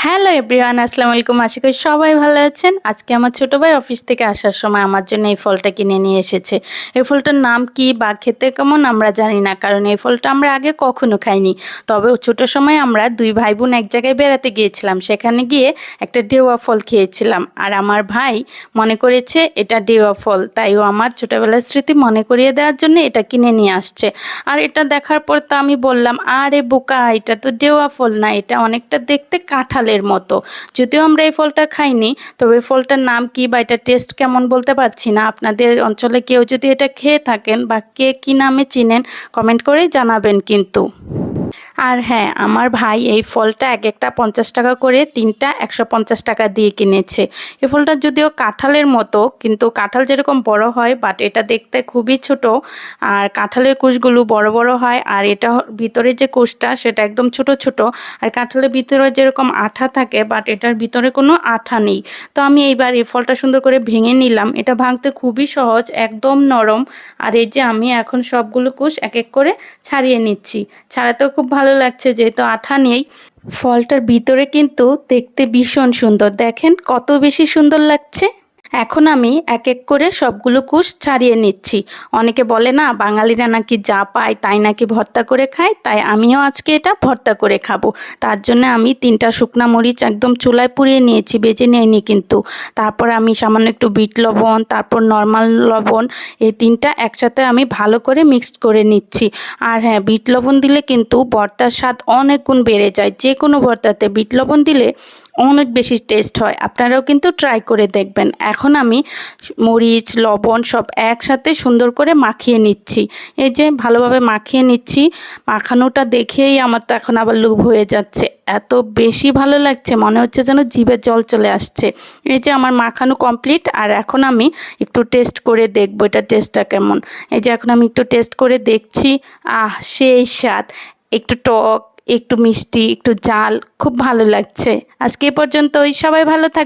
Hello everyone, আসসালামু আলাইকুম। আশা করি সবাই ভালো আছেন। আজকে আমার ছোটো ভাই অফিস থেকে আসার সময় আমার জন্য এই ফলটা কিনে নিয়ে এসেছে। এই ফলটার নাম কি বা খেতে কেমন আমরা জানি না, কারণ এই ফলটা আমরা আগে কখনো খাইনি। তবে ছোটো সময় আমরা দুই ভাই বোন এক জায়গায় বেড়াতে গিয়েছিলাম, সেখানে গিয়ে একটা ডেওয়া ফল খেয়েছিলাম। আর আমার ভাই মনে করেছে এটা ডেওয়া ফল, তাই ও আমার ছোটোবেলার স্মৃতি মনে করিয়ে দেওয়ার জন্য এটা কিনে নিয়ে আসছে। আর এটা দেখার পর তো আমি বললাম, আরে বোকা, এটা তো ডেওয়া ফল না, এটা অনেকটা দেখতে কাঁঠালের মতো। যদিও আমরা এই ফলটা খাইনি, তবে ফলটার নাম কি বা এটা টেস্ট কেমন বলতে পারছি না। আপনাদের অঞ্চলে কেউ যদি এটা খেয়ে থাকেন বা কে কী নামে চিনেন, কমেন্ট করেই জানাবেন কিন্তু। আর হ্যাঁ, আমার ভাই এই ফলটা এক একটা 50 টাকা করে, তিনটা 150 টাকা দিয়ে কিনেছে। এই ফলটা যদিও কাঁঠালের মতো, কিন্তু কাঁঠাল যেরকম বড় হয়, বাট এটা দেখতে খুবই ছোট। আর কাঁঠালের কুশগুলো বড় বড় হয়, আর এটা ভিতরে যে কুশটা সেটা একদম ছোট ছোট। আর কাঁঠালের ভিতরে যেরকম আঠা থাকে, বাট এটার ভিতরে কোনো আঠা নেই। তো আমি এইবার এই ফলটা সুন্দর করে ভেঙে নিলাম। এটা ভাঙতে খুবই সহজ, একদম নরম। আর এই যে আমি এখন সবগুলো কুশ এক এক করে ছাড়িয়ে নিচ্ছি। ছাড়াতেও খুব ভালো লাগছে, যেহেতু আঠা নেই। ফলটার ভিতরে কিন্তু দেখতে ভীষণ সুন্দর, দেখেন কত বেশি সুন্দর লাগছে। এখন আমি এক এক করে সবগুলো কুশ ছাড়িয়ে নিচ্ছি। অনেকে বলে না, বাঙালিরা নাকি যা পায় তাই নাকি ভর্তা করে খায়, তাই আমিও আজকে এটা ভর্তা করে খাবো। তার জন্য আমি 3টা শুকনা মরিচ একদম চুলায় পুড়িয়ে নিয়েছি, বেজে নিইনি কিন্তু। তারপর আমি সামান্য একটু বিট লবণ, তারপর নর্মাল লবণ, এই 3টা একসাথে আমি ভালো করে মিক্সড করে নিচ্ছি। আর হ্যাঁ, বিট লবণ দিলে কিন্তু ভর্তার স্বাদ অনেক গুণ বেড়ে যায়। যে কোনো ভর্তাতে বিট লবণ দিলে অনেক বেশি টেস্ট হয়। আপনারাও কিন্তু ট্রাই করে দেখবেন। এখন আমি মরিচ লবণ সব একসাথে সুন্দর করে মাখিয়ে নিচ্ছি। এই যে ভালোভাবে মাখিয়ে নিচ্ছি। মাখানোটা দেখেই আমার তো এখন আবার লোভ হয়ে যাচ্ছে, এত বেশি ভালো লাগছে, মনে হচ্ছে যেন জিভে জল চলে আসছে। এই যে আমার মাখানো কমপ্লিট। আর এখন আমি একটু টেস্ট করে দেখবো এটা টেস্টটা কেমন। এই যে এখন আমি একটু টেস্ট করে দেখছি। সেই স্বাদ, একটু টক, একটু মিষ্টি, একটু ঝাল, খুব ভালো লাগছে। আজকে এ পর্যন্তই, সবাই ভালো থাকবেন।